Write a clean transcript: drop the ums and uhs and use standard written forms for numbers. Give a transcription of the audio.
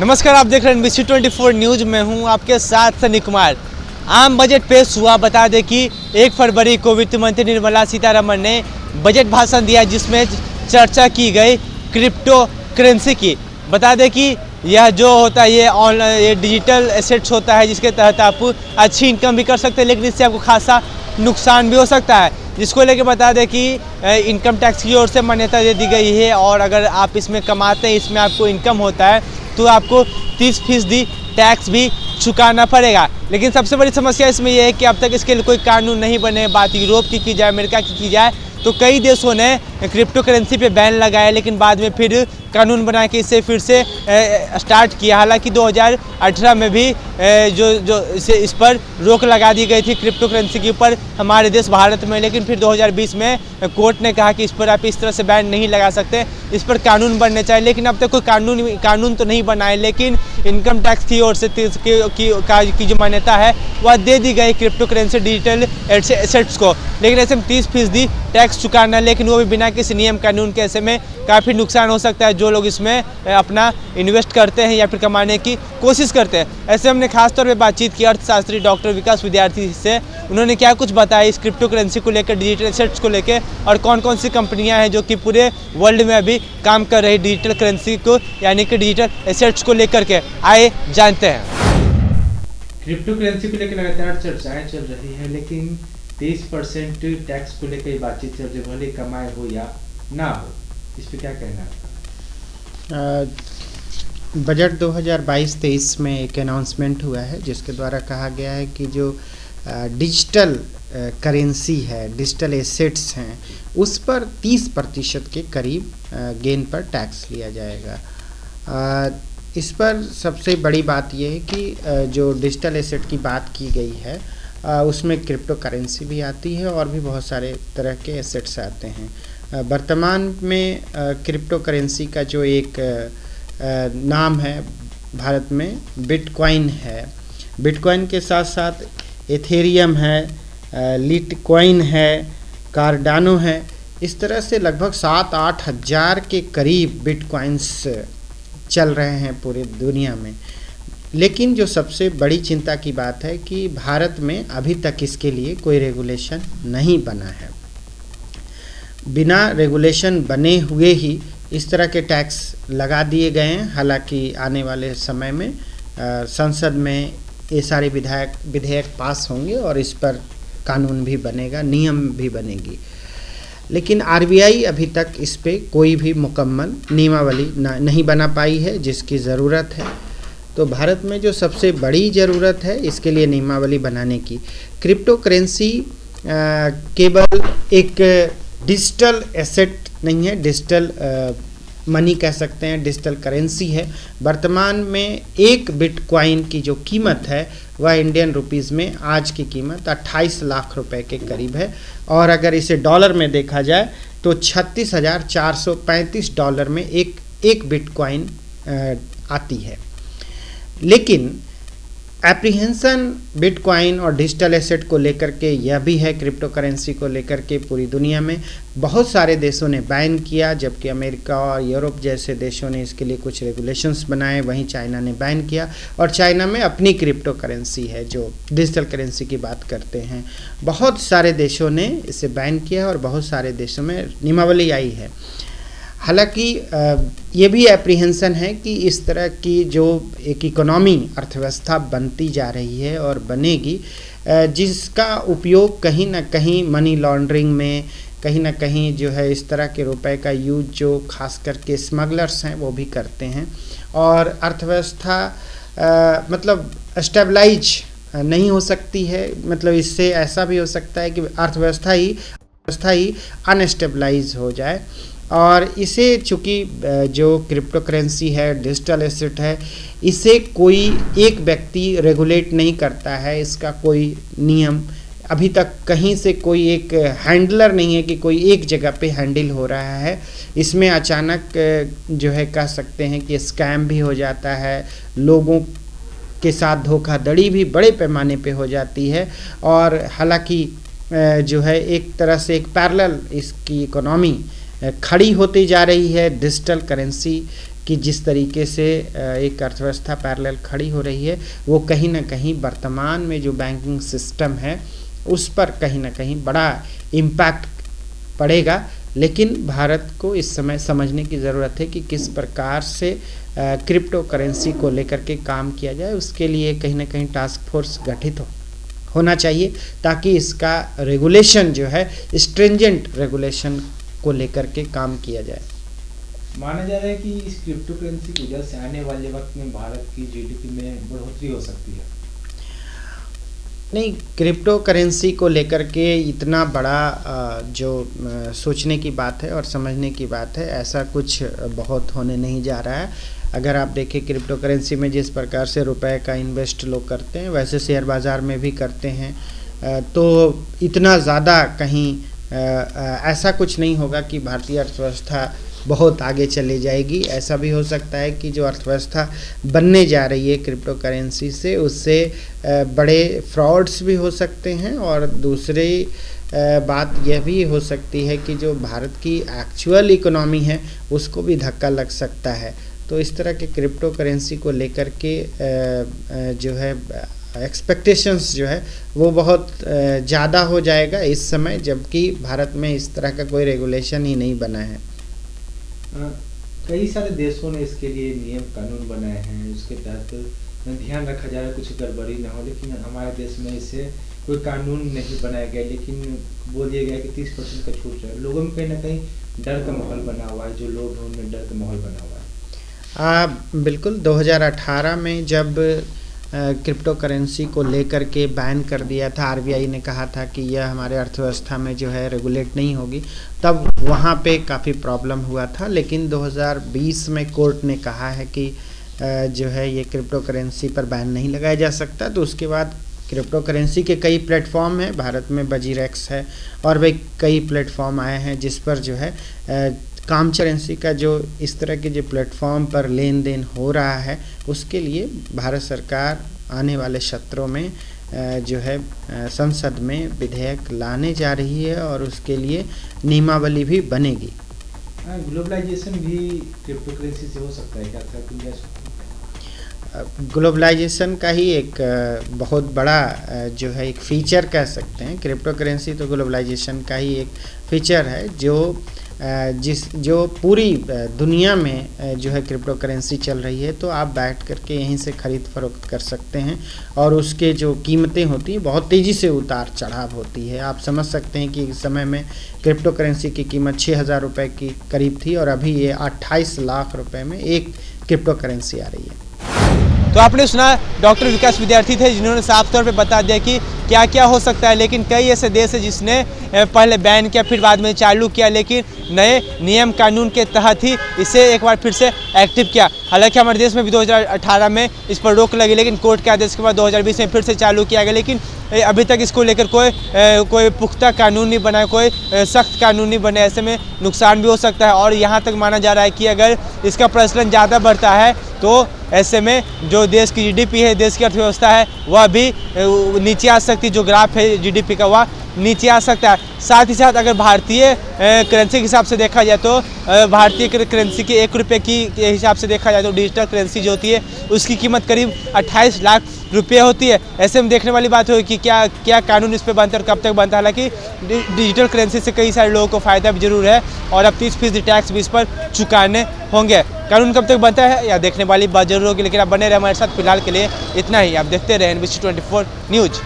नमस्कार, आप देख रहे हैं NBC24 न्यूज में हूं आपके साथ सनी कुमार। आम बजट पेश हुआ। बता दें कि 1 फरवरी को वित्त मंत्री निर्मला सीतारमण ने बजट भाषण दिया जिसमें चर्चा की गई क्रिप्टो करेंसी की। बता दें कि यह जो होता है ये डिजिटल एसेट्स होता है जिसके तहत आप अच्छी इनकम भी कर सकते हैं, लेकिन इससे आपको खासा नुकसान भी हो सकता है, जिसको लेके बता दें कि इनकम टैक्स की ओर से मान्यता दे दी गई है और अगर आप इसमें कमाते हैं, इसमें आपको इनकम होता है तो आपको 30% टैक्स भी चुकाना पड़ेगा। लेकिन सबसे बड़ी समस्या इसमें यह है कि अब तक इसके लिए कोई कानून नहीं बने। बात यूरोप की जाए, अमेरिका की जाए तो कई देशों ने क्रिप्टो करेंसी पे बैन लगाया, लेकिन बाद में फिर कानून बना के इसे फिर से स्टार्ट किया। हालांकि 2018 में भी इस पर रोक लगा दी गई थी क्रिप्टो करेंसी के ऊपर हमारे देश भारत में, लेकिन फिर 2020 में कोर्ट ने कहा कि इस पर आप इस तरह से बैन नहीं लगा सकते, इस पर कानून बनने चाहिए। लेकिन अब तक कोई कानून तो नहीं बना है, लेकिन इनकम टैक्स की ओर से की जो मान्यता है वह दे दी गई क्रिप्टो करेंसी डिजिटल एसेट्स को। लेकिन ऐसे में 30% टैक्स चुकाना, लेकिन वो भी बिना किसी नियम कानून के। ऐसे में काफ़ी नुकसान हो सकता है जो लोग इसमें अपना इन्वेस्ट करते हैं या फिर कमाने की कोशिश करते हैं। ऐसे हमने खासतौर पे बातचीत की अर्थशास्त्री डॉक्टर विकास विद्यार्थी से। उन्होंने क्या कुछ बताया इस क्रिप्टो करेंसी को लेकर, डिजिटल एसेट्स को लेकर, और कौन कौन सी कंपनियां हैं जो कि पूरे वर्ल्ड में अभी काम कर रही डिजिटल करेंसी को यानी कि डिजिटल एसेट्स को लेकर के। आइए जानते हैं। क्रिप्टो करेंसी को लेकर लगातार चर्चाएं चल रही है, लेकिन 30% टैक्स को लेकर बातचीत चल रही, भले कमाए हो या ना हो, इस पर क्या कहना है? बजट 2022-23 में एक अनाउंसमेंट हुआ है जिसके द्वारा कहा गया है कि जो डिजिटल करेंसी है, डिजिटल एसेट्स हैं, उस पर 30% के करीब गेन पर टैक्स लिया जाएगा। इस पर सबसे बड़ी बात यह है कि जो डिजिटल एसेट की बात की गई है उसमें क्रिप्टो करेंसी भी आती है और भी बहुत सारे तरह के एसेट्स आते हैं। वर्तमान में क्रिप्टो करेंसी का जो एक नाम है भारत में बिटकॉइन है। बिटकॉइन के साथ साथ एथेरियम है, लिटकॉइन है, कार्डानो है। इस तरह से लगभग 7-8 हज़ार के करीब बिटकॉइंस चल रहे हैं पूरी दुनिया में। लेकिन जो सबसे बड़ी चिंता की बात है कि भारत में अभी तक इसके लिए कोई रेगुलेशन नहीं बना है। बिना रेगुलेशन बने हुए ही इस तरह के टैक्स लगा दिए गए हैं। हालांकि आने वाले समय में संसद में ये सारे विधेयक पास होंगे और इस पर कानून भी बनेगा, नियम भी बनेगी। लेकिन आरबीआई अभी तक इस पे कोई भी मुकम्मल नियमावली नहीं बना पाई है जिसकी ज़रूरत है। तो भारत में जो सबसे बड़ी ज़रूरत है इसके लिए नियमावली बनाने की। क्रिप्टो करेंसी केवल एक डिजिटल एसेट नहीं है, डिजिटल मनी कह सकते हैं, डिजिटल करेंसी है। वर्तमान में एक बिटकॉइन की जो कीमत है वह इंडियन रुपीज़ में आज की कीमत 28 लाख रुपए के करीब है, और अगर इसे डॉलर में देखा जाए तो $36,435 में एक बिटकॉइन आती है। लेकिन एप्रीहेंशन बिटकॉइन और डिजिटल एसेट को लेकर के यह भी है, क्रिप्टो करेंसी को लेकर के पूरी दुनिया में बहुत सारे देशों ने बैन किया, जबकि अमेरिका और यूरोप जैसे देशों ने इसके लिए कुछ रेगुलेशंस बनाए। वहीं चाइना ने बैन किया, और चाइना में अपनी क्रिप्टो करेंसी है जो डिजिटल करेंसी की बात करते हैं। बहुत सारे देशों ने इसे बैन किया और बहुत सारे देशों में नियमावली आई है। हालांकि ये भी एप्रीहेंशन है कि इस तरह की जो एक इकोनॉमी अर्थव्यवस्था बनती जा रही है और बनेगी, जिसका उपयोग कहीं ना कहीं मनी लॉन्ड्रिंग में, कहीं ना कहीं जो है इस तरह के रुपए का यूज जो खास करके स्मगलर्स हैं वो भी करते हैं, और अर्थव्यवस्था मतलब स्टेबलाइज नहीं हो सकती है। मतलब इससे ऐसा भी हो सकता है कि अर्थव्यवस्था ही अनस्टेबलाइज हो जाए। और इसे चूँकि जो क्रिप्टो करेंसी है, डिजिटल एसेट है, इसे कोई एक व्यक्ति रेगुलेट नहीं करता है, इसका कोई नियम अभी तक कहीं से कोई एक हैंडलर नहीं है कि कोई एक जगह पे हैंडल हो रहा है। इसमें अचानक जो है कह सकते हैं कि स्कैम भी हो जाता है, लोगों के साथ धोखाधड़ी भी बड़े पैमाने पे हो जाती है। और हालांकि जो है एक तरह से एक पैरेलल इसकी इकोनॉमी खड़ी होती जा रही है डिजिटल करेंसी कि जिस तरीके से एक अर्थव्यवस्था पैरेलल खड़ी हो रही है, वो कहीं न कहीं वर्तमान में जो बैंकिंग सिस्टम है उस पर कहीं न कहीं बड़ा इम्पैक्ट पड़ेगा। लेकिन भारत को इस समय समझने की ज़रूरत है कि किस प्रकार से क्रिप्टो करेंसी को लेकर के काम किया जाए। उसके लिए कहीं न कहीं टास्क फोर्स गठित होना चाहिए ताकि इसका रेगुलेशन जो है स्ट्रिंजेंट रेगुलेशन को लेकर के काम किया जाए। माना जा रहा है कि इस क्रिप्टो करेंसी की वजह से आने वाले वक्त में भारत की जीडीपी में बढ़ोतरी हो सकती है। नहीं, क्रिप्टो करेंसी को लेकर के इतना बड़ा जो सोचने की बात है और समझने की बात है, ऐसा कुछ बहुत होने नहीं जा रहा है। अगर आप देखें क्रिप्टो करेंसी में जिस प्रकार से रुपए का इन्वेस्ट लोग करते हैं, वैसे शेयर बाज़ार में भी करते हैं, तो इतना ज़्यादा कहीं ऐसा कुछ नहीं होगा कि भारतीय अर्थव्यवस्था बहुत आगे चली जाएगी। ऐसा भी हो सकता है कि जो अर्थव्यवस्था बनने जा रही है क्रिप्टो करेंसी से, उससे बड़े फ्रॉड्स भी हो सकते हैं और दूसरी बात यह भी हो सकती है कि जो भारत की एक्चुअल इकोनॉमी है उसको भी धक्का लग सकता है। तो इस तरह के क्रिप्टो करेंसी को लेकर के जो है एक्सपेक्टेशंस जो है वो बहुत ज़्यादा हो जाएगा इस समय, जबकि भारत में इस तरह का कोई रेगुलेशन ही नहीं बना है। कई सारे देशों ने इसके लिए नियम कानून बनाए हैं, उसके तहत ध्यान रखा जा रहा है कुछ गड़बड़ी ना हो, लेकिन हमारे देश में इसे कोई कानून नहीं बनाया गया, लेकिन बोल दिया गया कि 30% का छूट है। लोगों में कहीं ना कहीं डर का माहौल बना हुआ है, जो लोग हैं उनमें डर का माहौल बना हुआ है। बिल्कुल 2018 में जब क्रिप्टो करेंसी को लेकर के बैन कर दिया था, आरबीआई ने कहा था कि यह हमारे अर्थव्यवस्था में जो है रेगुलेट नहीं होगी, तब वहाँ पे काफ़ी प्रॉब्लम हुआ था। लेकिन 2020 में कोर्ट ने कहा है कि जो है ये क्रिप्टो करेंसी पर बैन नहीं लगाया जा सकता। तो उसके बाद क्रिप्टो करेंसी के कई प्लेटफॉर्म हैं, भारत में बजीरेक्स है और भी कई प्लेटफॉर्म आए हैं जिस पर जो है काम करेंसी का जो इस तरह के जो प्लेटफॉर्म पर लेन देन हो रहा है, उसके लिए भारत सरकार आने वाले सत्रों में जो है संसद में विधेयक लाने जा रही है और उसके लिए नियमावली भी बनेगी। ग्लोबलाइजेशन भी क्रिप्टो करेंसी से हो सकता है क्या? ग्लोबलाइजेशन का ही एक बहुत बड़ा जो है एक फीचर कह सकते हैं। क्रिप्टो करेंसी तो ग्लोबलाइजेशन का ही एक फीचर है जो पूरी दुनिया में जो है क्रिप्टो करेंसी चल रही है। तो आप बैठ करके यहीं से ख़रीद फरोख्त कर सकते हैं और उसके जो कीमतें होती हैं बहुत तेज़ी से उतार चढ़ाव होती है। आप समझ सकते हैं कि इस समय में क्रिप्टो करेंसी की कीमत 6,000 रुपये की करीब थी और अभी ये 28 लाख रुपए में एक क्रिप्टो करेंसी आ रही है। तो आपने सुना डॉक्टर विकास विद्यार्थी थे जिन्होंने साफ तौर पे बता दिया कि क्या क्या हो सकता है। लेकिन कई ऐसे देश है जिसने पहले बैन किया फिर बाद में चालू किया, लेकिन नए नियम कानून के तहत ही इसे एक बार फिर से एक्टिव किया। हालांकि हमारे देश में भी 2018 में इस पर रोक लगी, लेकिन कोर्ट के आदेश के बाद 2020 में फिर से चालू किया गया। लेकिन अभी तक इसको लेकर कोई पुख्ता कानून नहीं बना, कोई सख्त कानून नहीं बने। ऐसे में नुकसान भी हो सकता है और यहाँ तक माना जा रहा है कि अगर इसका प्रचलन ज़्यादा बढ़ता है तो ऐसे में जो देश की जीडीपी है, देश की अर्थव्यवस्था है, वह भी नीचे आ सकती है। जो ग्राफ है जीडीपी का वह नीचे आ सकता है। साथ ही साथ अगर भारतीय करेंसी के हिसाब से देखा जाए तो भारतीय करेंसी के 1 रुपये की हिसाब से देखा जाए तो डिजिटल करेंसी जो होती है उसकी कीमत करीब 28 लाख रुपये होती है। ऐसे में देखने वाली बात होगी कि क्या कानून इस पर बनता है और कब तक बनता है। हालांकि डिजिटल करेंसी से कई सारे लोगों को फ़ायदा भी जरूर है और अब 30% टैक्स भी इस पर चुकाने होंगे। कानून कब तक बनता है या देखने वाली बात जरूर होगी, लेकिन आप बने रहे हमारे साथ। फिलहाल के लिए इतना ही। आप देखते रहें NBC 24 न्यूज़।